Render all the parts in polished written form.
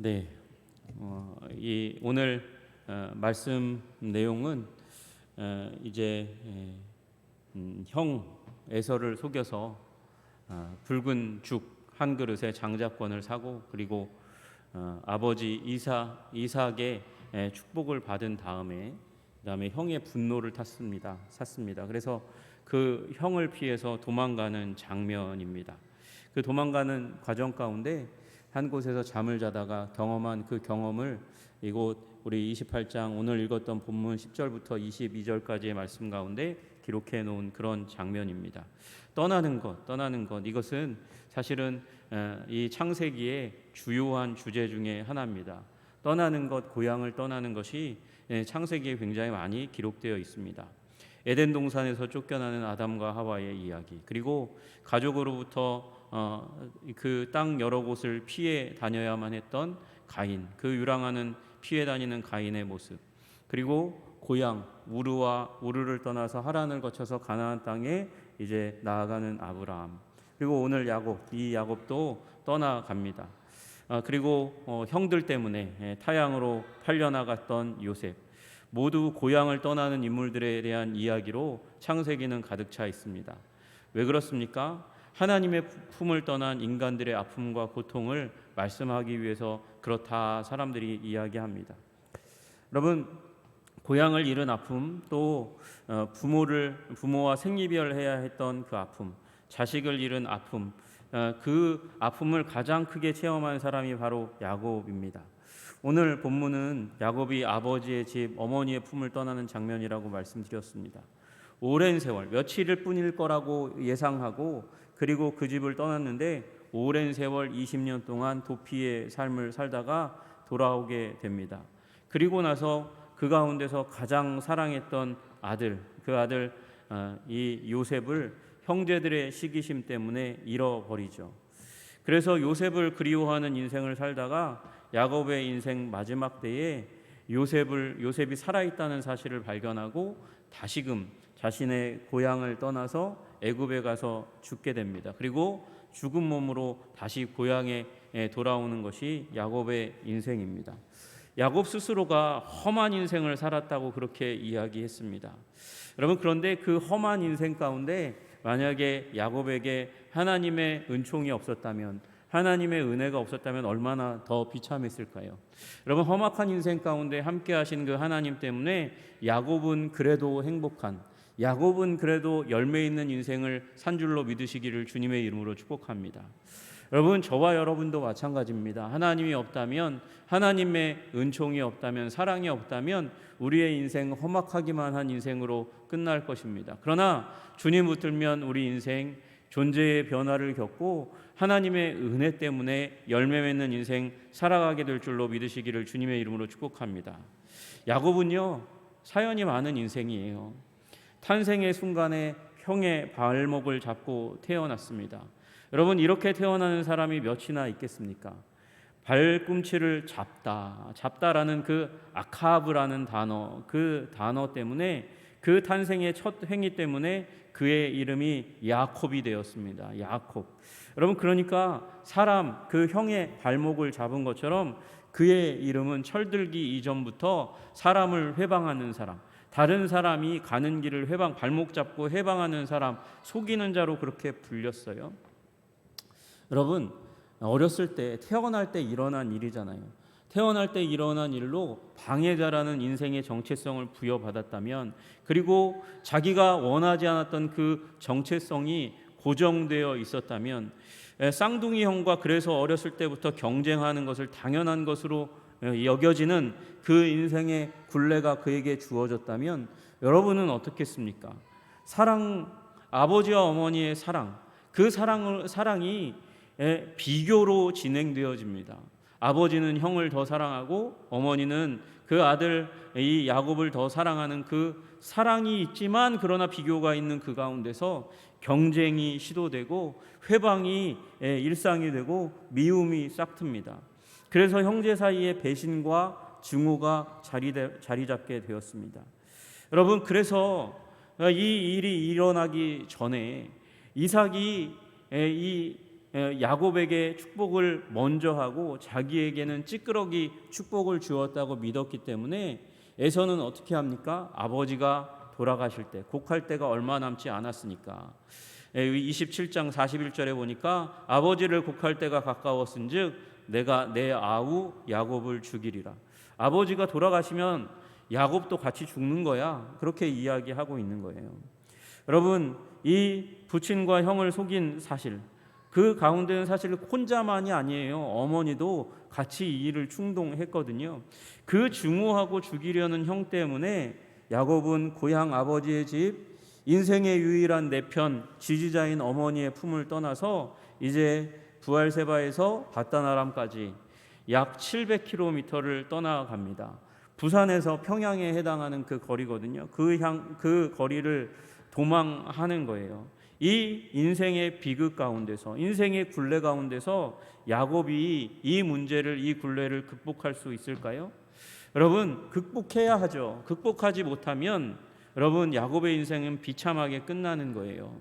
네, 이 오늘 말씀 내용은 이제 형 에서를 속여서 붉은 죽 한 그릇에 장자권을 사고 그리고 아버지 이삭의 축복을 받은 그다음에 형의 분노를 샀습니다. 그래서 그 형을 피해서 도망가는 장면입니다. 그 도망가는 과정 가운데 한 곳에서 잠을 자다가 경험한 그 경험을 이곳 우리 28장 오늘 읽었던 본문 10절부터 22절까지의 말씀 가운데 기록해 놓은 그런 장면입니다. 떠나는 것 이것은 사실은 이 창세기의 주요한 주제 중에 하나입니다. 떠나는 것, 고향을 떠나는 것이 창세기에 굉장히 많이 기록되어 있습니다. 에덴 동산에서 쫓겨나는 아담과 하와의 이야기, 그리고 가족으로부터 그 땅 여러 곳을 피해 다녀야만 했던 가인, 그 유랑하는 피해 다니는 가인의 모습, 그리고 고향 우르를 떠나서 하란을 거쳐서 가나안 땅에 이제 나아가는 아브라함, 그리고 오늘 이 야곱도 떠나갑니다. 그리고 형들 때문에 타향으로 팔려나갔던 요셉, 모두 고향을 떠나는 인물들에 대한 이야기로 창세기는 가득 차 있습니다. 왜 그렇습니까? 하나님의 품을 떠난 인간들의 아픔과 고통을 말씀하기 위해서 그렇다 사람들이 이야기합니다. 여러분, 고향을 잃은 아픔, 또 부모와 생이별해야 했던 그 아픔, 자식을 잃은 아픔, 그 아픔을 가장 크게 체험한 사람이 바로 야곱입니다. 오늘 본문은 야곱이 아버지의 집, 어머니의 품을 떠나는 장면이라고 말씀드렸습니다. 오랜 세월, 며칠일 뿐일 거라고 예상하고 그리고 그 집을 떠났는데 오랜 세월 20년 동안 도피의 삶을 살다가 돌아오게 됩니다. 그리고 나서 그 가운데서 가장 사랑했던 그 아들 이 요셉을 형제들의 시기심 때문에 잃어버리죠. 그래서 요셉을 그리워하는 인생을 살다가 야곱의 인생 마지막 때에 요셉이 살아있다는 사실을 발견하고 다시금 자신의 고향을 떠나서 애굽에 가서 죽게 됩니다. 그리고 죽은 몸으로 다시 고향에 돌아오는 것이 야곱의 인생입니다. 야곱 스스로가 험한 인생을 살았다고 그렇게 이야기했습니다. 여러분, 그런데 그 험한 인생 가운데 만약에 야곱에게 하나님의 은총이 없었다면, 하나님의 은혜가 없었다면 얼마나 더 비참했을까요? 여러분, 험악한 인생 가운데 함께 하신 그 하나님 때문에 야곱은 그래도 야곱은 그래도 열매 있는 인생을 산 줄로 믿으시기를 주님의 이름으로 축복합니다. 여러분, 저와 여러분도 마찬가지입니다. 하나님이 없다면, 하나님의 은총이 없다면, 사랑이 없다면 우리의 인생 험악하기만 한 인생으로 끝날 것입니다. 그러나 주님 붙들면 우리 인생 존재의 변화를 겪고 하나님의 은혜 때문에 열매 맺는 인생 살아가게 될 줄로 믿으시기를 주님의 이름으로 축복합니다. 야곱은요, 사연이 많은 인생이에요. 탄생의 순간에 형의 발목을 잡고 태어났습니다. 여러분, 이렇게 태어나는 사람이 몇이나 있겠습니까? 발꿈치를 잡다라는 그 아카브라는 그 단어 때문에, 그 탄생의 첫 행위 때문에 그의 이름이 야콥이 되었습니다. 야콥. 여러분, 그러니까 그 형의 발목을 잡은 것처럼 그의 이름은 철들기 이전부터 사람을 회방하는 사람, 다른 사람이 가는 길을 발목 잡고 해방하는 사람, 속이는 자로 그렇게 불렸어요. 여러분, 어렸을 때 태어날 때 일어난 일이잖아요. 태어날 때 일어난 일로 방해자라는 인생의 정체성을 부여받았다면, 그리고 자기가 원하지 않았던 그 정체성이 고정되어 있었다면, 쌍둥이 형과 그래서 어렸을 때부터 경쟁하는 것을 당연한 것으로 여겨지는 그 인생의 굴레가 그에게 주어졌다면 여러분은 어떻겠습니까? 아버지와 어머니의 그 사랑이 비교로 진행되어집니다. 아버지는 형을 더 사랑하고 어머니는 그 아들 이 야곱을 더 사랑하는 그 사랑이 있지만, 그러나 비교가 있는 그 가운데서 경쟁이 시도되고 회방이 일상이 되고 미움이 싹틉니다. 그래서 형제 사이에 배신과 증오가 자리 잡게 되었습니다. 여러분, 그래서 이 일이 일어나기 전에 이삭이 이 야곱에게 축복을 먼저 하고 자기에게는 찌끄러기 축복을 주었다고 믿었기 때문에 에서는 어떻게 합니까? 아버지가 돌아가실 때, 곡할 때가 얼마 남지 않았으니까 27장 41절에 보니까 아버지를 곡할 때가 가까웠은즉 내가 내 아우 야곱을 죽이리라. 아버지가 돌아가시면 야곱도 같이 죽는 거야. 그렇게 이야기하고 있는 거예요. 여러분, 이 부친과 형을 속인 사실, 그 가운데는 사실 혼자만이 아니에요. 어머니도 같이 이 일을 충동했거든요. 그 증오하고 죽이려는 형 때문에 야곱은 고향 아버지의 집, 인생의 유일한 내 편 지지자인 어머니의 품을 떠나서 이제 부알세바에서 바다나람까지 약 700km를 떠나갑니다. 부산에서 평양에 해당하는 그 거리거든요. 그 거리를 도망하는 거예요. 이 인생의 비극 가운데서, 인생의 굴레 가운데서 야곱이 이 문제를, 이 굴레를 극복할 수 있을까요? 여러분, 극복해야 하죠. 극복하지 못하면 여러분, 야곱의 인생은 비참하게 끝나는 거예요.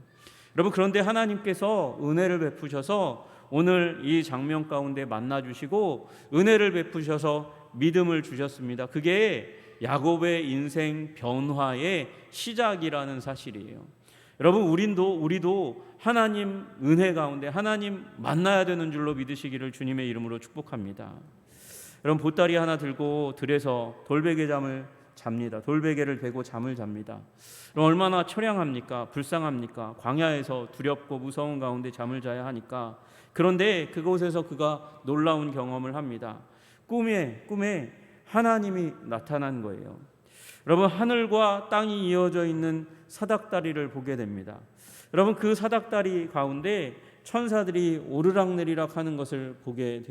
여러분, 그런데 하나님께서 은혜를 베푸셔서 오늘 이 장면 가운데 만나 주시고 은혜를 베푸셔서 믿음을 주셨습니다. 그게 야곱의 인생 변화의 시작이라는 사실이에요. 여러분, 우리도 하나님 은혜 가운데 하나님 만나야 되는 줄로 믿으시기를 주님의 이름으로 축복합니다. 여러분, 보따리 하나 들고 들에서 돌베개 잠을 잡니다. 돌베개를 베고 잠을 잡니다. 그럼 얼마나 처량합니까? 불쌍합니까? 광야에서 두렵고 무서운 가운데 잠을 자야 하니까. 그런데 그곳에서 그가 놀라운 경험을 합니다. 꿈에 하나님이 나타난 거예요. 여러분, 하늘과 땅이 이어져 있는 사닥다리를 보게 됩니다. 여러분, 그 사닥다리 가운데 천사들이 오르락내리락 하는 것을 보게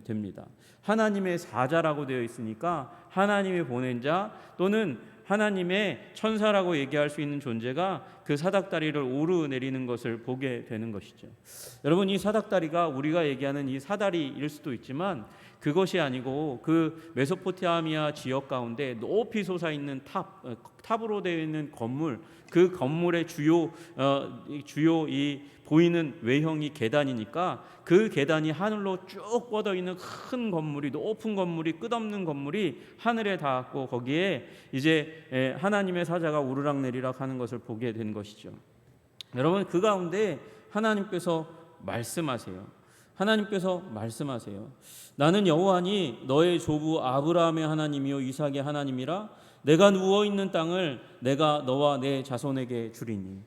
됩니다. 하나님의 사자라고 되어 있으니까 하나님이 보낸 자 또는 하나님의 천사라고 얘기할 수 있는 존재가 그 사닥다리를 오르내리는 것을 보게 되는 것이죠. 여러분, 이 사닥다리가 우리가 얘기하는 이 사다리일 수도 있지만 그것이 아니고 그 메소포타미아 지역 가운데 높이 솟아있는 탑으로 되어 있는 건물, 그 건물의 주요 이 보이는 외형이 계단이니까 그 계단이 하늘로 쭉 뻗어 있는 큰 건물이, 높은 건물이, 끝없는 건물이 하늘에 닿았고 거기에 이제 하나님의 사자가 오르락내리락 하는 것을 보게 된 것이죠. 여러분, 그 가운데 하나님께서 말씀하세요. 나는 여호와니 너의 조부 아브라함의 하나님이요 이삭의 하나님이라. 내가 누워 있는 땅을 내가 너와 내 자손에게 주리니.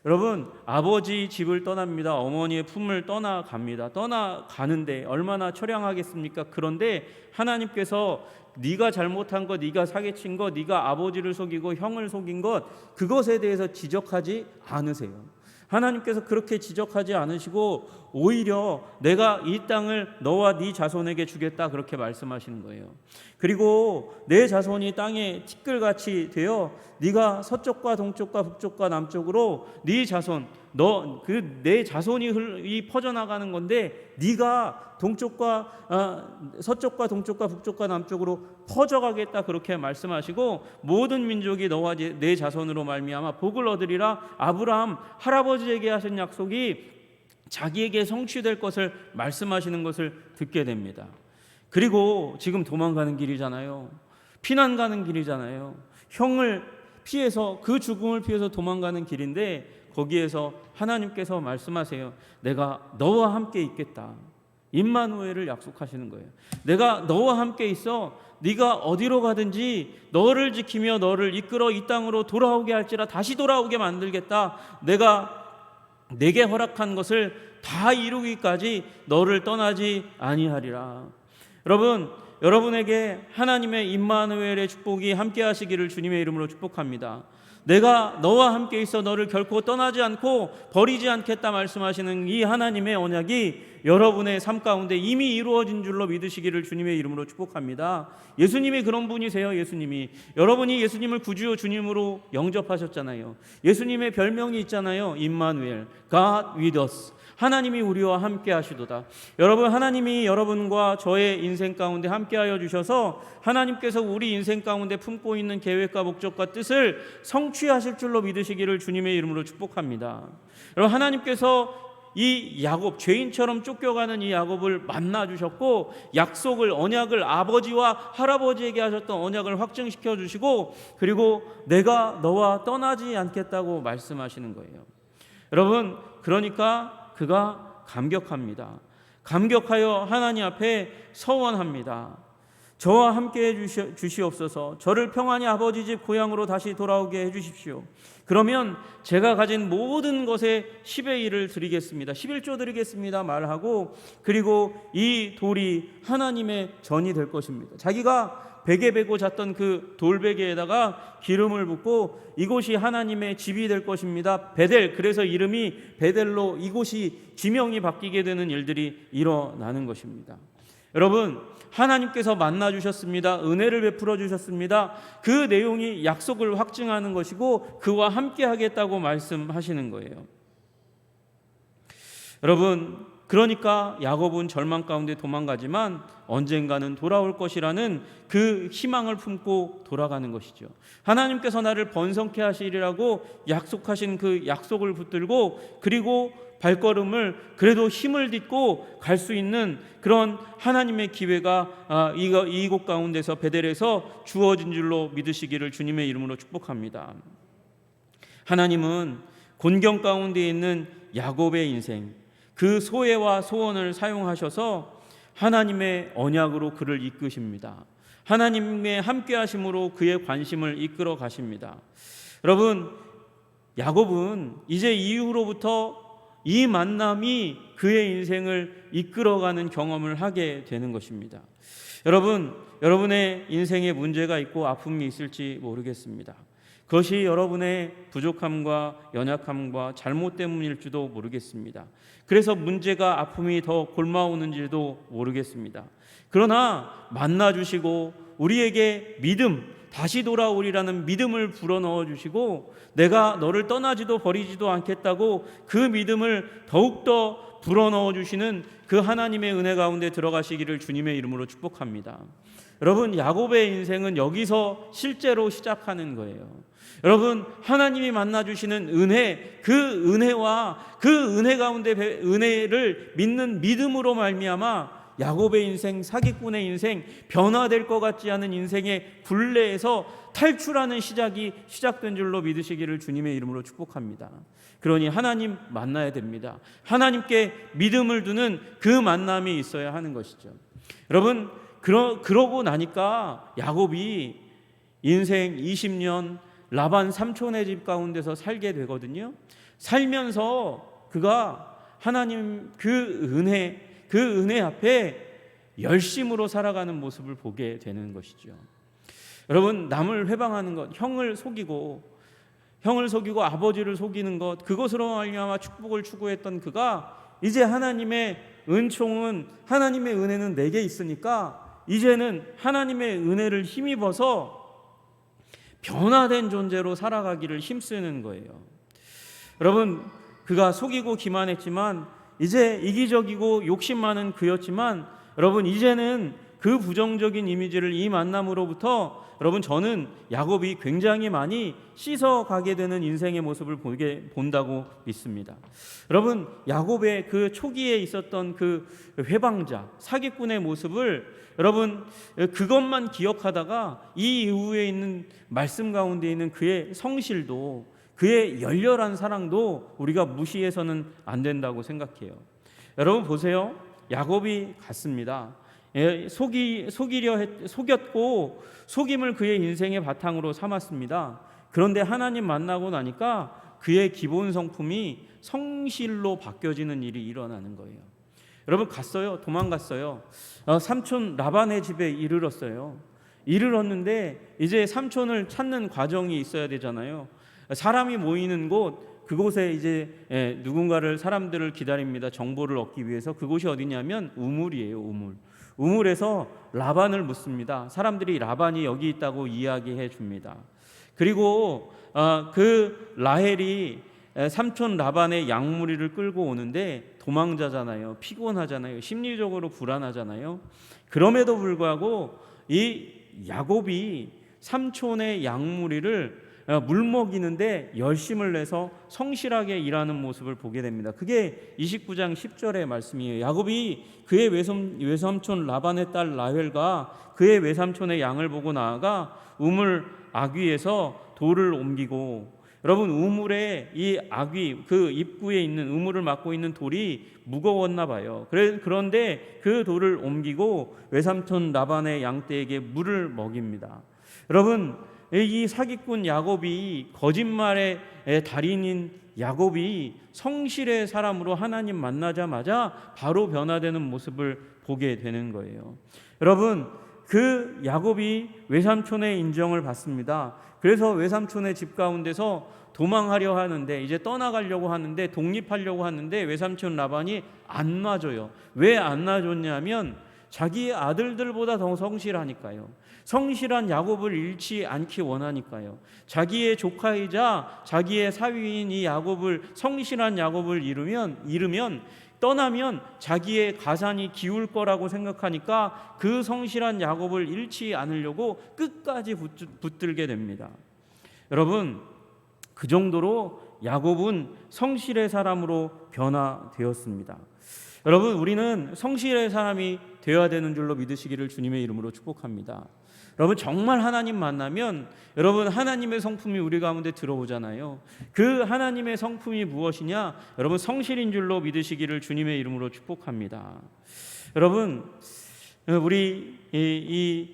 여러분, 아버지 집을 떠납니다. 어머니의 품을 떠나갑니다. 떠나가는데 얼마나 처량하겠습니까? 그런데 하나님께서 네가 잘못한 것, 네가 사기친 것, 네가 아버지를 속이고 형을 속인 것, 그것에 대해서 지적하지 않으세요. 하나님께서 그렇게 지적하지 않으시고 오히려 내가 이 땅을 너와 네 자손에게 주겠다, 그렇게 말씀하시는 거예요. 그리고 내 자손이 땅에 티끌같이 되어 네가 서쪽과 동쪽과 북쪽과 남쪽으로 네 자손, 내 자손이 퍼져나가는 건데 네가 서쪽과 동쪽과 북쪽과 남쪽으로 퍼져가겠다, 그렇게 말씀하시고 모든 민족이 너와 내 자손으로 말미암아 복을 얻으리라. 아브라함 할아버지에게 하신 약속이 자기에게 성취될 것을 말씀하시는 것을 듣게 됩니다. 그리고 지금 도망가는 길이잖아요. 피난 가는 길이잖아요. 형을 피해서, 그 죽음을 피해서 도망가는 길인데 거기에서 하나님께서 말씀하세요. 내가 너와 함께 있겠다. 임마누엘을 약속하시는 거예요. 내가 너와 함께 있어. 네가 어디로 가든지 너를 지키며 너를 이끌어 이 땅으로 돌아오게 할지라 다시 돌아오게 만들겠다. 내가 내게 허락한 것을 다 이루기까지 너를 떠나지 아니하리라. 여러분에게 하나님의 임마누엘의 축복이 함께 하시기를 주님의 이름으로 축복합니다. 내가 너와 함께 있어 너를 결코 떠나지 않고 버리지 않겠다 말씀하시는 이 하나님의 언약이 여러분의 삶 가운데 이미 이루어진 줄로 믿으시기를 주님의 이름으로 축복합니다. 예수님이 그런 분이세요. 여러분이 예수님을 구주요 주님으로 영접하셨잖아요. 예수님의 별명이 있잖아요. 임마누엘, God with us. 하나님이 우리와 함께 하시도다. 여러분, 하나님이 여러분과 저의 인생 가운데 함께하여 주셔서 하나님께서 우리 인생 가운데 품고 있는 계획과 목적과 뜻을 성취하실 줄로 믿으시기를 주님의 이름으로 축복합니다. 여러분, 하나님께서 이 야곱, 죄인처럼 쫓겨가는 이 야곱을 만나 주셨고, 약속을, 언약을, 아버지와 할아버지에게 하셨던 언약을 확증시켜 주시고, 그리고 내가 너와 떠나지 않겠다고 말씀하시는 거예요. 여러분, 그러니까 그가 감격합니다. 감격하여 하나님 앞에 서원합니다. 저와 함께 해 주시옵소서. 저를 평안히 아버지 집 고향으로 다시 돌아오게 해 주십시오. 그러면 제가 가진 모든 것에 10의 1을 드리겠습니다. 11조 드리겠습니다 말하고, 그리고 이 돌이 하나님의 전이 될 것입니다. 자기가 베개 베고 잤던 그 돌베개에다가 기름을 붓고 이곳이 하나님의 집이 될 것입니다. 베델, 그래서 이름이 베델로 이곳이 지명이 바뀌게 되는 일들이 일어나는 것입니다. 여러분, 하나님께서 만나 주셨습니다. 은혜를 베풀어 주셨습니다. 그 내용이 약속을 확증하는 것이고 그와 함께 하겠다고 말씀하시는 거예요. 여러분, 그러니까 야곱은 절망 가운데 도망가지만 언젠가는 돌아올 것이라는 그 희망을 품고 돌아가는 것이죠. 하나님께서 나를 번성케 하시리라고 약속하신 그 약속을 붙들고, 그리고 발걸음을 그래도 힘을 딛고 갈 수 있는 그런 하나님의 기회가 이곳 가운데서 베델에서 주어진 줄로 믿으시기를 주님의 이름으로 축복합니다. 하나님은 곤경 가운데 있는 야곱의 인생, 그 소회와 소원을 사용하셔서 하나님의 언약으로 그를 이끄십니다. 하나님의 함께 하심으로 그의 관심을 이끌어 가십니다. 여러분, 야곱은 이제 이후로부터 이 만남이 그의 인생을 이끌어가는 경험을 하게 되는 것입니다. 여러분, 여러분의 인생에 문제가 있고 아픔이 있을지 모르겠습니다. 그것이 여러분의 부족함과 연약함과 잘못 때문일지도 모르겠습니다. 그래서 문제가, 아픔이 더 골마오는지도 모르겠습니다. 그러나 만나주시고 우리에게 믿음, 다시 돌아오리라는 믿음을 불어넣어 주시고, 내가 너를 떠나지도 버리지도 않겠다고 그 믿음을 더욱더 불어넣어 주시는 그 하나님의 은혜 가운데 들어가시기를 주님의 이름으로 축복합니다. 여러분, 야곱의 인생은 여기서 실제로 시작하는 거예요. 여러분, 하나님이 만나주시는 은혜, 그 은혜와 그 은혜 가운데 은혜를 믿는 믿음으로 말미암아 야곱의 인생, 사기꾼의 인생, 변화될 것 같지 않은 인생의 굴레에서 탈출하는 시작이 시작된 줄로 믿으시기를 주님의 이름으로 축복합니다. 그러니 하나님 만나야 됩니다. 하나님께 믿음을 두는 그 만남이 있어야 하는 것이죠. 여러분, 그러고 나니까 야곱이 인생 20년 라반 삼촌의 집 가운데서 살게 되거든요. 살면서 그가 하나님 그 은혜 앞에 열심으로 살아가는 모습을 보게 되는 것이죠. 여러분, 남을 회방하는 것, 형을 속이고 아버지를 속이는 것, 그것으로 말미암아 축복을 추구했던 그가 이제 하나님의 은총은, 하나님의 은혜는 내게 있으니까 이제는 하나님의 은혜를 힘입어서 변화된 존재로 살아가기를 힘쓰는 거예요. 여러분, 그가 속이고 기만했지만, 이제 이기적이고 욕심 많은 그였지만, 여러분, 이제는 그 부정적인 이미지를 이 만남으로부터, 여러분, 저는 야곱이 굉장히 많이 씻어가게 되는 인생의 모습을 본다고 믿습니다. 여러분, 야곱의 그 초기에 있었던 그 회방자, 사기꾼의 모습을 여러분, 그것만 기억하다가 이 이후에 있는 말씀 가운데 있는 그의 성실도, 그의 열렬한 사랑도 우리가 무시해서는 안 된다고 생각해요. 여러분 보세요. 야곱이 갔습니다. 속였고 속임을 그의 인생의 바탕으로 삼았습니다. 그런데 하나님 만나고 나니까 그의 기본 성품이 성실로 바뀌어지는 일이 일어나는 거예요. 여러분, 갔어요. 도망갔어요. 삼촌 라반의 집에 이르렀는데 이제 삼촌을 찾는 과정이 있어야 되잖아요. 사람이 모이는 곳, 그곳에 이제 누군가를, 사람들을 기다립니다. 정보를 얻기 위해서. 그곳이 어디냐면 우물이에요. 우물에서 라반을 묻습니다. 사람들이 라반이 여기 있다고 이야기해 줍니다. 그리고 그 라헬이 삼촌 라반의 양무리를 끌고 오는데 도망자잖아요. 피곤하잖아요. 심리적으로 불안하잖아요. 그럼에도 불구하고 이 야곱이 삼촌의 양무리를 물 먹이는데 열심을 내서 성실하게 일하는 모습을 보게 됩니다. 그게 29장 10절의 말씀이에요. 야곱이 그의 외삼촌 라반의 딸 라헬과 그의 외삼촌의 양을 보고 나아가 우물 아귀에서 돌을 옮기고, 여러분 우물에 이 아귀 그 입구에 있는 우물을 막고 있는 돌이 무거웠나 봐요. 그런데 그 돌을 옮기고 외삼촌 라반의 양떼에게 물을 먹입니다. 여러분 이 사기꾼 야곱이, 거짓말의 달인인 야곱이 성실의 사람으로 하나님 만나자마자 바로 변화되는 모습을 보게 되는 거예요. 여러분 그 야곱이 외삼촌의 인정을 받습니다. 그래서 외삼촌의 집 가운데서 도망하려 하는데, 이제 떠나가려고 하는데, 독립하려고 하는데 외삼촌 라반이 안 놔줘요. 왜 안 놔줬냐면 자기의 아들들보다 더 성실하니까요. 성실한 야곱을 잃지 않기 원하니까요. 자기의 조카이자 자기의 사위인 이 야곱을, 성실한 야곱을 잃으면 떠나면 자기의 가산이 기울 거라고 생각하니까 그 성실한 야곱을 잃지 않으려고 끝까지 붙들게 됩니다. 여러분 그 정도로 야곱은 성실의 사람으로 변화되었습니다. 여러분 우리는 성실의 사람이 되어야 되는 줄로 믿으시기를 주님의 이름으로 축복합니다. 여러분 정말 하나님 만나면 여러분 하나님의 성품이 우리 가운데 들어오잖아요. 그 하나님의 성품이 무엇이냐? 여러분 성실인 줄로 믿으시기를 주님의 이름으로 축복합니다. 여러분 우리 이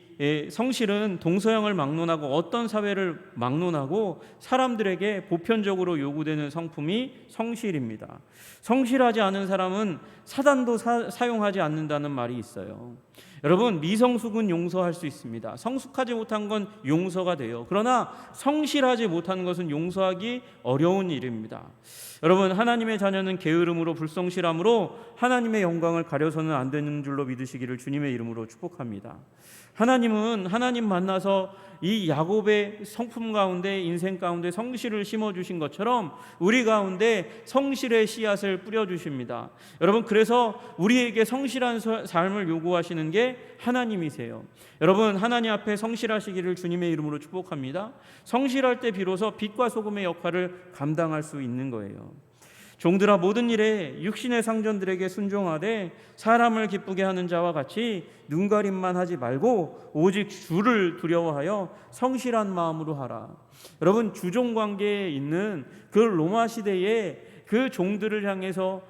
성실은 동서양을 막론하고 어떤 사회를 막론하고 사람들에게 보편적으로 요구되는 성품이 성실입니다. 성실하지 않은 사람은 사단도 사용하지 않는다는 말이 있어요. 여러분 미성숙은 용서할 수 있습니다. 성숙하지 못한 건 용서가 돼요. 그러나 성실하지 못한 것은 용서하기 어려운 일입니다. 여러분 하나님의 자녀는 게으름으로 불성실함으로 하나님의 영광을 가려서는 안 되는 줄로 믿으시기를 주님의 이름으로 축복합니다. 하나님은 하나님 만나서 이 야곱의 성품 가운데, 인생 가운데 성실을 심어주신 것처럼 우리 가운데 성실의 씨앗을 뿌려주십니다. 여러분 그래서 우리에게 성실한 삶을 요구하시는 게 하나님이세요. 여러분 하나님 앞에 성실하시기를 주님의 이름으로 축복합니다. 성실할 때 비로소 빛과 소금의 역할을 감당할 수 있는 거예요. 종들아 모든 일에 육신의 상전들에게 순종하되 사람을 기쁘게 하는 자와 같이 눈가림만 하지 말고 오직 주를 두려워하여 성실한 마음으로 하라. 여러분 주종 관계에 있는 그 로마 시대의 그 종들을 향해서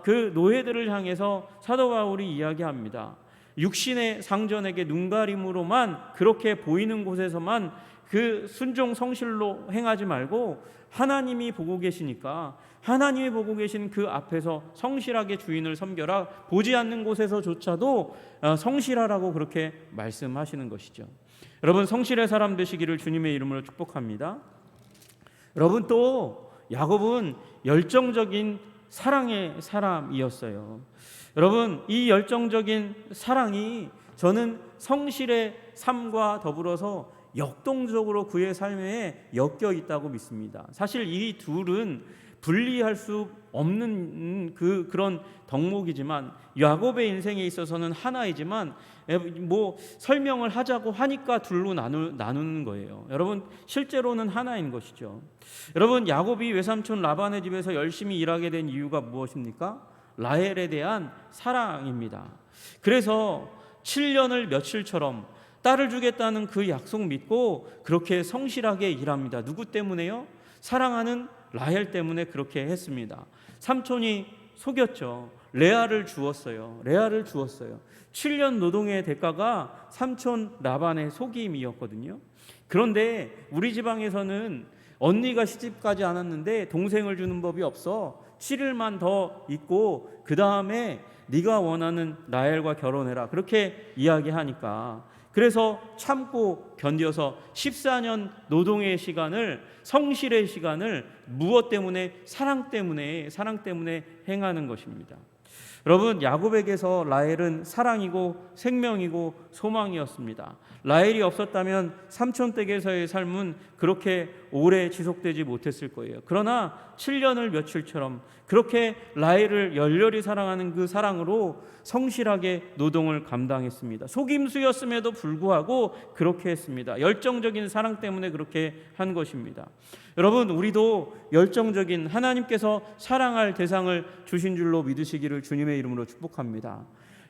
그 노예들을 향해서 사도 바울이 이야기합니다. 육신의 상전에게 눈가림으로만 그렇게 보이는 곳에서만 그 순종 성실로 행하지 말고 하나님이 보고 계시니까 하나님이 보고 계신 그 앞에서 성실하게 주인을 섬겨라. 보지 않는 곳에서조차도 성실하라고 그렇게 말씀하시는 것이죠. 여러분 성실의 사람 되시기를 주님의 이름으로 축복합니다. 여러분 또 야곱은 열정적인 사랑의 사람이었어요. 여러분 이 열정적인 사랑이 저는 성실의 삶과 더불어서 역동적으로 그의 삶에 엮여 있다고 믿습니다. 사실 이 둘은 분리할 수 없는 그런 덕목이지만 야곱의 인생에 있어서는 하나이지만 뭐 설명을 하자고 하니까 둘로 나누는 거예요. 여러분 실제로는 하나인 것이죠. 여러분 야곱이 외삼촌 라반의 집에서 열심히 일하게 된 이유가 무엇입니까? 라헬에 대한 사랑입니다. 그래서 7년을 며칠처럼 딸을 주겠다는 그 약속 믿고 그렇게 성실하게 일합니다. 누구 때문에요? 사랑하는 라헬 때문에 그렇게 했습니다. 삼촌이 속였죠. 레아를 주었어요. 7년 노동의 대가가 삼촌 라반의 속임이었거든요. 그런데 우리 지방에서는 언니가 시집가지 않았는데 동생을 주는 법이 없어 7일만 더 있고 그 다음에 네가 원하는 라헬과 결혼해라 그렇게 이야기하니까 그래서 참고 견뎌서 14년 노동의 시간을, 성실의 시간을 무엇 때문에? 사랑 때문에 행하는 것입니다. 여러분, 야곱에게서 라헬은 사랑이고 생명이고 소망이었습니다. 라헬이 없었다면 삼촌 댁에서의 삶은 그렇게 오래 지속되지 못했을 거예요. 그러나 7년을 며칠처럼 그렇게 라헬을 열렬히 사랑하는 그 사랑으로 성실하게 노동을 감당했습니다. 속임수였음에도 불구하고 그렇게 했습니다. 열정적인 사랑 때문에 그렇게 한 것입니다. 여러분, 우리도 열정적인 하나님께서 사랑할 대상을 주신 줄로 믿으시기를 주님의 이름으로 축복합니다.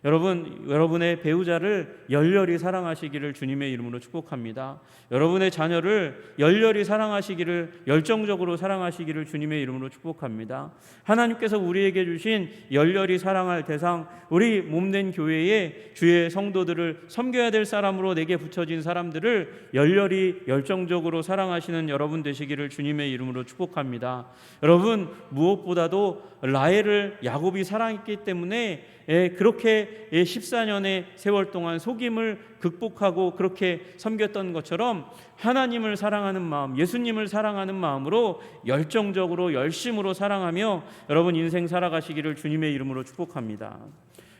여러분의 배우자를 열렬히 사랑하시기를 주님의 이름으로 축복합니다. 여러분의 자녀를 열렬히 사랑하시기를, 열정적으로 사랑하시기를 주님의 이름으로 축복합니다. 하나님께서 우리에게 주신 열렬히 사랑할 대상, 우리 몸된 교회에 주의 성도들을 섬겨야 될 사람으로 내게 붙여진 사람들을 열렬히 열정적으로 사랑하시는 여러분 되시기를 주님의 이름으로 축복합니다. 여러분, 무엇보다도 라헬을 야곱이 사랑했기 때문에 그렇게 14년의 세월 동안 속임을 극복하고 그렇게 섬겼던 것처럼 하나님을 사랑하는 마음, 예수님을 사랑하는 마음으로 열정적으로 열심으로 사랑하며 여러분 인생 살아가시기를 주님의 이름으로 축복합니다.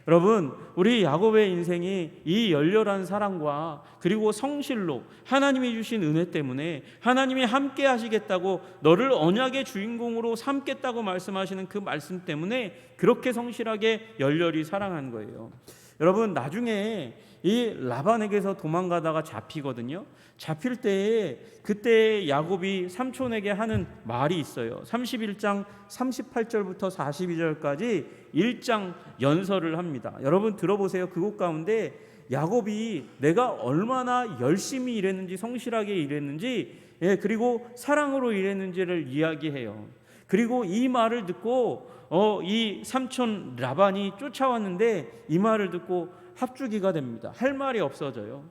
여러분, 우리 야곱의 인생이 이 열렬한 사랑과 그리고 성실로 하나님이 주신 은혜 때문에 하나님이 함께 하시겠다고, 너를 언약의 주인공으로 삼겠다고 말씀하시는 그 말씀 때문에 그렇게 성실하게 열렬히 사랑한 거예요. 여러분, 나중에 이 라반에게서 도망가다가 잡히거든요. 잡힐 때에 그때 야곱이 삼촌에게 하는 말이 있어요. 31장 38절부터 42절까지 1장 연설을 합니다. 여러분 들어보세요. 그곳 가운데 야곱이 내가 얼마나 열심히 일했는지, 성실하게 일했는지, 그리고 사랑으로 일했는지를 이야기해요. 그리고 이 말을 듣고 이 삼촌 라반이 쫓아왔는데 이 말을 듣고 합주기가 됩니다. 할 말이 없어져요.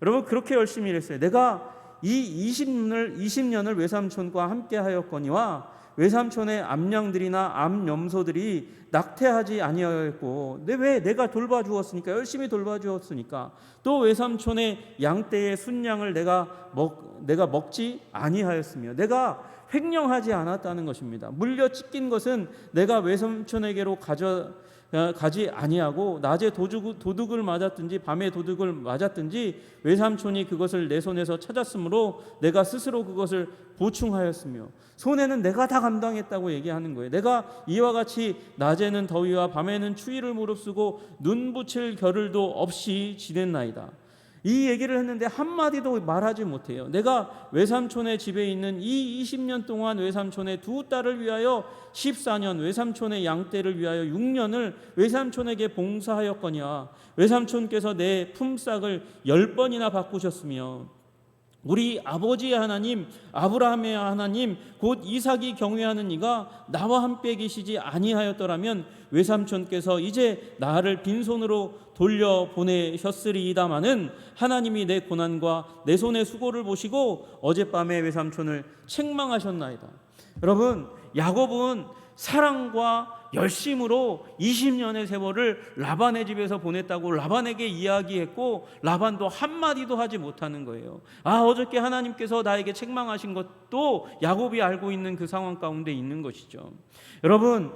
여러분, 그렇게 열심히 일했어요. 내가 이 20년을 외삼촌과 함께 하였거니와 외삼촌의 암양들이나 암염소들이 낙태하지 아니하였고, 왜 내가 돌봐주었으니까, 열심히 돌봐주었으니까, 또 외삼촌의 양떼의 순양을 내가 먹지 아니하였으며 내가 횡령하지 않았다는 것입니다. 물려 찢긴 것은 내가 외삼촌에게로 가지 아니하고 낮에 도둑을 맞았든지 밤에 도둑을 맞았든지 외삼촌이 그것을 내 손에서 찾았으므로 내가 스스로 그것을 보충하였으며 손해는 내가 다 감당했다고 얘기하는 거예요. 내가 이와 같이 낮에는 더위와 밤에는 추위를 무릅쓰고 눈 붙일 겨를도 없이 지냈나이다. 이 얘기를 했는데 한마디도 말하지 못해요. 내가 외삼촌의 집에 있는 이 20년 동안 외삼촌의 두 딸을 위하여 14년, 외삼촌의 양떼를 위하여 6년을 외삼촌에게 봉사하였거니와 외삼촌께서 내 품삯을 10번이나 바꾸셨으며 우리 아버지의 하나님, 아브라함의 하나님, 곧 이삭이 경외하는 이가 나와 함께 계시지 아니하였더라면 외삼촌께서 이제 나를 빈손으로 돌려보내셨으리이다마는 하나님이 내 고난과 내 손의 수고를 보시고 어젯밤에 외삼촌을 책망하셨나이다. 여러분, 야곱은 사랑과 열심으로 20년의 세월을 라반의 집에서 보냈다고 라반에게 이야기했고 라반도 한마디도 하지 못하는 거예요. 어저께 하나님께서 나에게 책망하신 것도 야곱이 알고 있는 그 상황 가운데 있는 것이죠. 여러분,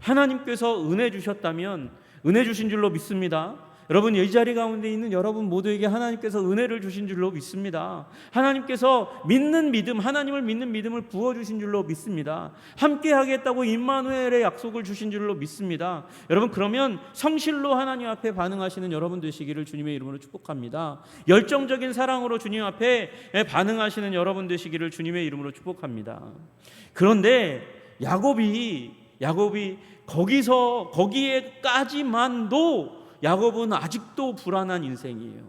하나님께서 은혜 주셨다면 은혜 주신 줄로 믿습니다. 여러분, 이 자리 가운데 있는 여러분 모두에게 하나님께서 은혜를 주신 줄로 믿습니다. 하나님께서 믿는 믿음, 하나님을 믿는 믿음을 부어주신 줄로 믿습니다. 함께 하겠다고 임마누엘의 약속을 주신 줄로 믿습니다. 여러분, 그러면 성실로 하나님 앞에 반응하시는 여러분 되시기를 주님의 이름으로 축복합니다. 열정적인 사랑으로 주님 앞에 반응하시는 여러분 되시기를 주님의 이름으로 축복합니다. 그런데 야곱이 거기에까지만도 야곱은 아직도 불안한 인생이에요.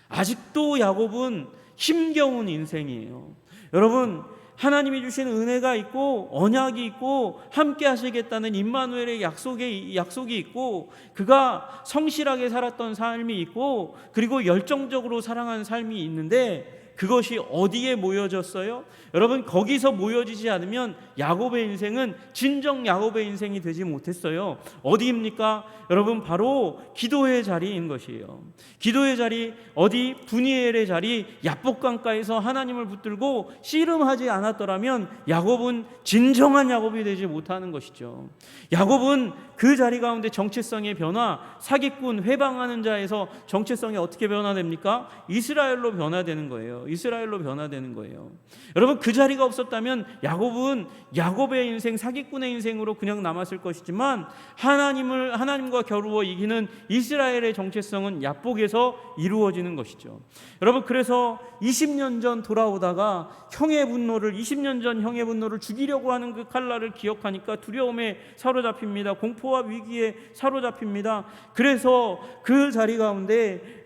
아직도 야곱은 힘겨운 인생이에요. 여러분, 하나님이 주신 은혜가 있고 언약이 있고 함께 하시겠다는 임마누엘의 약속이 있고 그가 성실하게 살았던 삶이 있고 그리고 열정적으로 사랑한 삶이 있는데 그것이 어디에 모여졌어요? 여러분, 거기서 모여지지 않으면 야곱의 인생은 진정 야곱의 인생이 되지 못했어요. 어디입니까? 여러분, 바로 기도의 자리인 것이에요. 기도의 자리, 어디? 분이엘의 자리, 야복강가에서 하나님을 붙들고 씨름하지 않았더라면 야곱은 진정한 야곱이 되지 못하는 것이죠. 야곱은 그 자리 가운데 정체성의 변화, 사기꾼, 회방하는 자에서 정체성이 어떻게 변화됩니까? 이스라엘로 변화되는 거예요. 이스라엘로 변화되는 거예요. 여러분, 그 자리가 없었다면 야곱은 야곱의 인생, 사기꾼의 인생으로 그냥 남았을 것이지만 하나님과 겨루어 이기는 이스라엘의 정체성은 야복에서 이루어지는 것이죠. 여러분, 그래서 20년 전 돌아오다가 20년 전 형의 분노를 죽이려고 하는 그 칼날을 기억하니까 두려움에 사로잡힙니다. 공포와 위기에 사로잡힙니다. 그래서 그 자리 가운데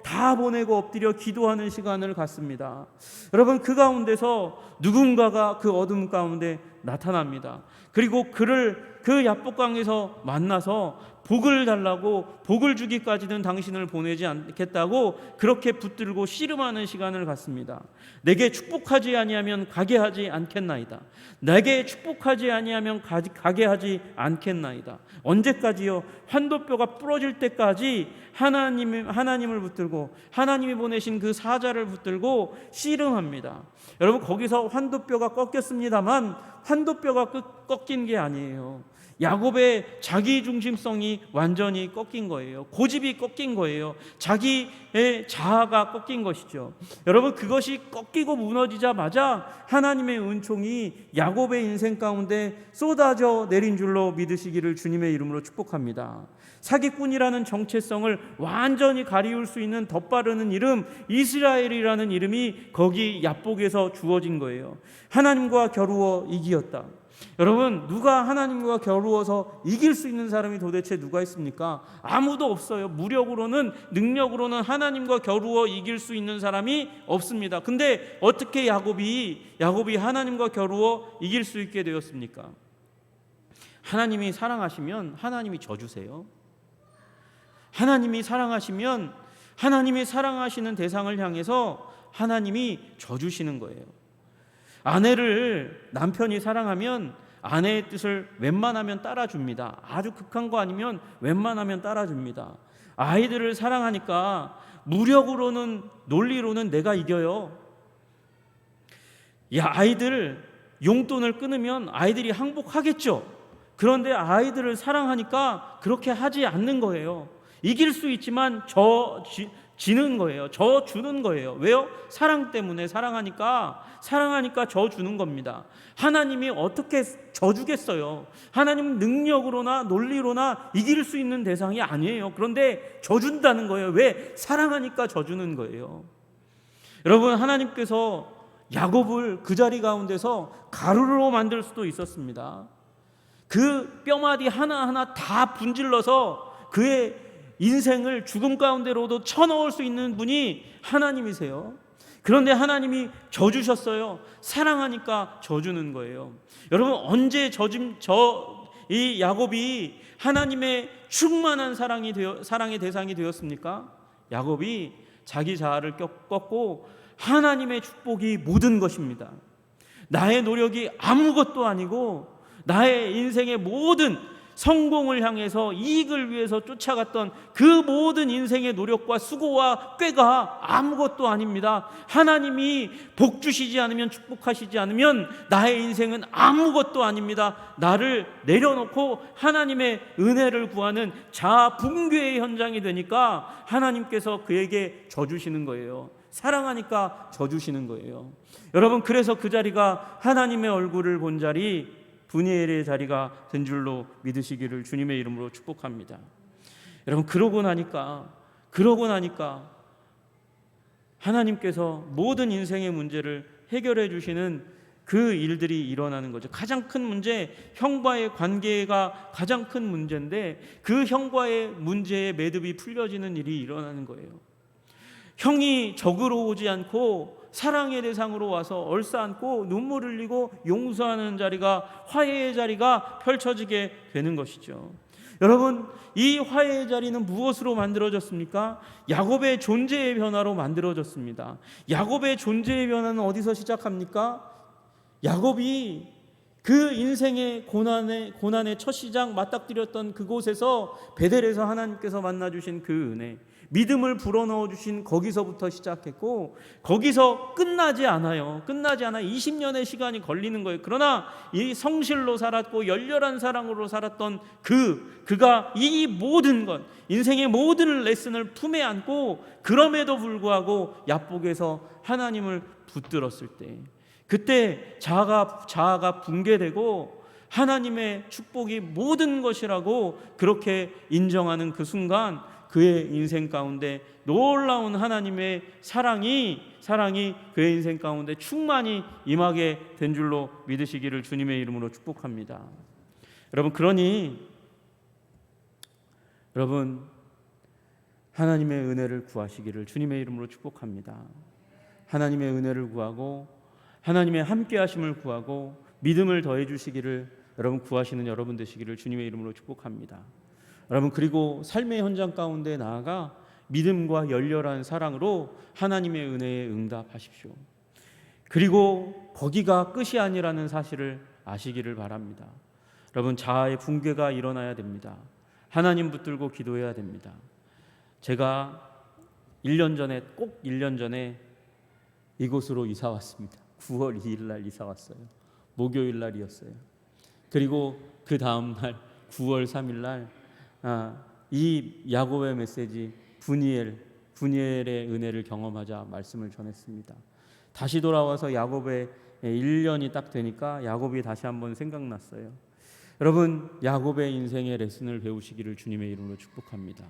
다 보내고 엎드려 기도하는 시간을 갖습니다. 여러분, 그 가운데서 누군가가 그 어둠 가운데 나타납니다. 그리고 그를 그 야복강에서 만나서 복을 달라고, 복을 주기까지는 당신을 보내지 않겠다고 그렇게 붙들고 씨름하는 시간을 갖습니다. 내게 축복하지 아니하면 가게 하지 않겠나이다. 내게 축복하지 아니하면 가게 하지 않겠나이다. 언제까지요? 환도뼈가 부러질 때까지 하나님을 붙들고, 하나님이 보내신 그 사자를 붙들고 씨름합니다. 여러분, 거기서 환도뼈가 꺾였습니다만 환도뼈가 꺾인 게 아니에요. 야곱의 자기 중심성이 완전히 꺾인 거예요. 고집이 꺾인 거예요. 자기의 자아가 꺾인 것이죠. 여러분, 그것이 꺾이고 무너지자마자 하나님의 은총이 야곱의 인생 가운데 쏟아져 내린 줄로 믿으시기를 주님의 이름으로 축복합니다. 사기꾼이라는 정체성을 완전히 가리울 수 있는 덧바르는 이름, 이스라엘이라는 이름이 거기 야복에서 주어진 거예요. 하나님과 겨루어 이기었다. 여러분, 누가 하나님과 겨루어서 이길 수 있는 사람이 도대체 누가 있습니까? 아무도 없어요. 무력으로는, 능력으로는 하나님과 겨루어 이길 수 있는 사람이 없습니다. 근데 어떻게 야곱이 하나님과 겨루어 이길 수 있게 되었습니까? 하나님이 사랑하시면 하나님이 져주세요. 하나님이 사랑하시면 하나님이 사랑하시는 대상을 향해서 하나님이 져주시는 거예요. 아내를 남편이 사랑하면 아내의 뜻을 웬만하면 따라줍니다. 아주 극한 거 아니면 웬만하면 따라줍니다. 아이들을 사랑하니까 무력으로는, 논리로는 내가 이겨요. 아이들 용돈을 끊으면 아이들이 항복하겠죠. 그런데 아이들을 사랑하니까 그렇게 하지 않는 거예요. 이길 수 있지만 지는 거예요. 저 주는 거예요. 왜요? 사랑 때문에. 사랑하니까 저 주는 겁니다. 하나님이 어떻게 저 주겠어요? 하나님은 능력으로나 논리로나 이길 수 있는 대상이 아니에요. 그런데 저 준다는 거예요. 왜? 사랑하니까 저 주는 거예요. 여러분, 하나님께서 야곱을 그 자리 가운데서 가루로 만들 수도 있었습니다. 그 뼈마디 하나하나 다 분질러서 그의 인생을 죽음 가운데로도 쳐넣을 수 있는 분이 하나님이세요. 그런데 하나님이 져주셨어요. 사랑하니까 져주는 거예요. 여러분, 언제 이 야곱이 하나님의 충만한 사랑의 대상이 되었습니까? 야곱이 자기 자아를 꺾고 하나님의 축복이 모든 것입니다. 나의 노력이 아무것도 아니고 나의 인생의 모든 성공을 향해서, 이익을 위해서 쫓아갔던 그 모든 인생의 노력과 수고와 꾀가 아무것도 아닙니다. 하나님이 복 주시지 않으면, 축복하시지 않으면 나의 인생은 아무것도 아닙니다. 나를 내려놓고 하나님의 은혜를 구하는 자아 붕괴의 현장이 되니까 하나님께서 그에게 져주시는 거예요. 사랑하니까 져주시는 거예요. 여러분, 그래서 그 자리가 하나님의 얼굴을 본 자리, 분이엘의 자리가 된 줄로 믿으시기를 주님의 이름으로 축복합니다. 여러분, 그러고 나니까 하나님께서 모든 인생의 문제를 해결해 주시는 그 일들이 일어나는 거죠. 가장 큰 문제, 형과의 관계가 가장 큰 문제인데 그 형과의 문제의 매듭이 풀려지는 일이 일어나는 거예요. 형이 적으로 오지 않고 사랑의 대상으로 와서 얼싸안고 눈물 흘리고 용서하는 자리가, 화해의 자리가 펼쳐지게 되는 것이죠. 여러분, 이 화해의 자리는 무엇으로 만들어졌습니까? 야곱의 존재의 변화로 만들어졌습니다. 야곱의 존재의 변화는 어디서 시작합니까? 야곱이 그 인생의 고난의 첫 시작 맞닥뜨렸던 그곳에서, 베델에서 하나님께서 만나주신 그 은혜, 믿음을 불어넣어 주신 거기서부터 시작했고, 거기서 끝나지 않아요. 20년의 시간이 걸리는 거예요. 그러나 이 성실로 살았고 열렬한 사랑으로 살았던 그가 이 모든 것, 인생의 모든 레슨을 품에 안고, 그럼에도 불구하고 야복에서 하나님을 붙들었을 때, 그때 자아가 붕괴되고 하나님의 축복이 모든 것이라고 그렇게 인정하는 그 순간, 그의 인생 가운데 놀라운 하나님의 사랑이 그의 인생 가운데 충만히 임하게 된 줄로 믿으시기를 주님의 이름으로 축복합니다. 그러니 여러분, 하나님의 은혜를 구하시기를 주님의 이름으로 축복합니다. 하나님의 은혜를 구하고 하나님의 함께 하심을 구하고 믿음을 더해 주시기를 여러분 구하시는 여러분 되시기를 주님의 이름으로 축복합니다. 여러분, 그리고 삶의 현장 가운데 나아가 믿음과 열렬한 사랑으로 하나님의 은혜에 응답하십시오. 그리고 거기가 끝이 아니라는 사실을 아시기를 바랍니다. 여러분, 자아의 붕괴가 일어나야 됩니다. 하나님 붙들고 기도해야 됩니다. 제가 1년 전에 이곳으로 이사 왔습니다. 9월 2일 날 이사 왔어요. 목요일 날이었어요. 그리고 그 다음 날 9월 3일 날 이 야곱의 메시지 분이엘의 은혜를 경험하자 말씀을 전했습니다. 다시 돌아와서 야곱의 1년이 딱 되니까 야곱이 다시 한번 생각났어요. 여러분, 야곱의 인생의 레슨을 배우시기를 주님의 이름으로 축복합니다.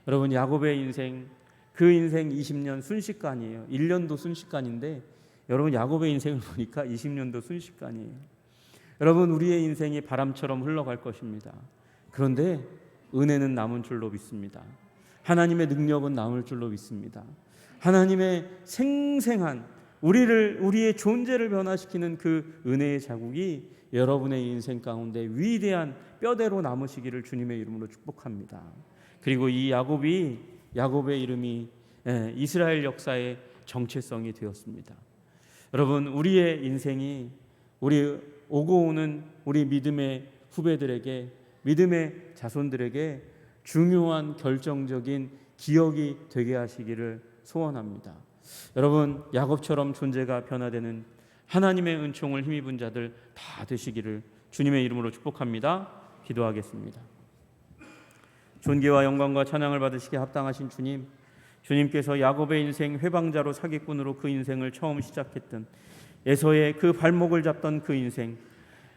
여러분, 야곱의 인생, 그 인생 20년 순식간이에요. 1년도 순식간인데 여러분, 야곱의 인생을 보니까 20년도 순식간이에요. 여러분, 우리의 인생이 바람처럼 흘러갈 것입니다. 그런데 은혜는 남은 줄로 믿습니다. 하나님의 능력은 남을 줄로 믿습니다. 하나님의 생생한 우리의 존재를 변화시키는 그 은혜의 자국이 여러분의 인생 가운데 위대한 뼈대로 남으시기를 주님의 이름으로 축복합니다. 그리고 이 야곱의 이름이 이스라엘 역사의 정체성이 되었습니다. 여러분, 우리의 인생이 우리 오고 오는 우리 믿음의 후배들에게, 믿음의 자손들에게 중요한 결정적인 기억이 되게 하시기를 소원합니다. 여러분, 야곱처럼 존재가 변화되는 하나님의 은총을 힘입은 자들 다 되시기를 주님의 이름으로 축복합니다. 기도하겠습니다. 존귀와 영광과 찬양을 받으시기에 합당하신 주님, 주님께서 야곱의 인생 회방자로 사기꾼으로 그 인생을 처음 시작했던 에서의 그 발목을 잡던 그 인생,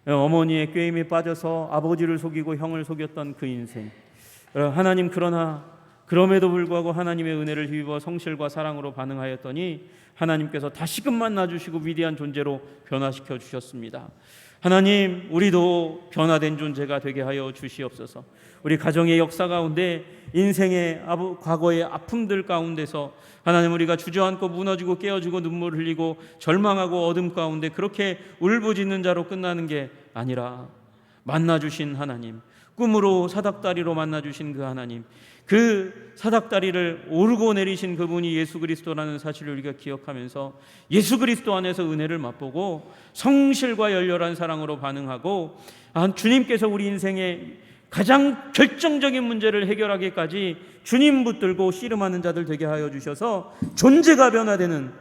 어머니의 꾀임에 빠져서 아버지를 속이고 형을 속였던 그 인생, 하나님, 그러나 그럼에도 불구하고 하나님의 은혜를 힘입어 성실과 사랑으로 반응하였더니 하나님께서 다시금 만나주시고 위대한 존재로 변화시켜 주셨습니다. 하나님, 우리도 변화된 존재가 되게 하여 주시옵소서. 우리 가정의 역사 가운데, 인생의 과거의 아픔들 가운데서 하나님, 우리가 주저앉고 무너지고 깨어지고 눈물 흘리고 절망하고 어둠 가운데 그렇게 울부짖는 자로 끝나는 게 아니라, 만나주신 하나님, 꿈으로 사닥다리로 만나주신 그 하나님, 그 사닥다리를 오르고 내리신 그분이 예수 그리스도라는 사실을 우리가 기억하면서 예수 그리스도 안에서 은혜를 맛보고 성실과 열렬한 사랑으로 반응하고, 주님께서 우리 인생의 가장 결정적인 문제를 해결하기까지 주님 붙들고 씨름하는 자들 되게 하여 주셔서 존재가 변화되는,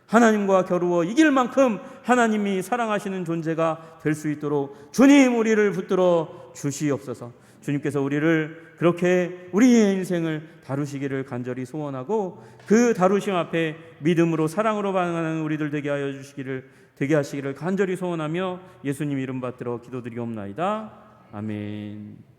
하나님과 겨루어 이길 만큼 하나님이 사랑하시는 존재가 될 수 있도록 주님, 우리를 붙들어 주시옵소서. 주님께서 우리를 그렇게 우리의 인생을 다루시기를 간절히 소원하고, 그 다루심 앞에 믿음으로 사랑으로 반응하는 우리들 되게 하시기를 간절히 소원하며 예수님 이름 받들어 기도드리옵나이다. 아멘.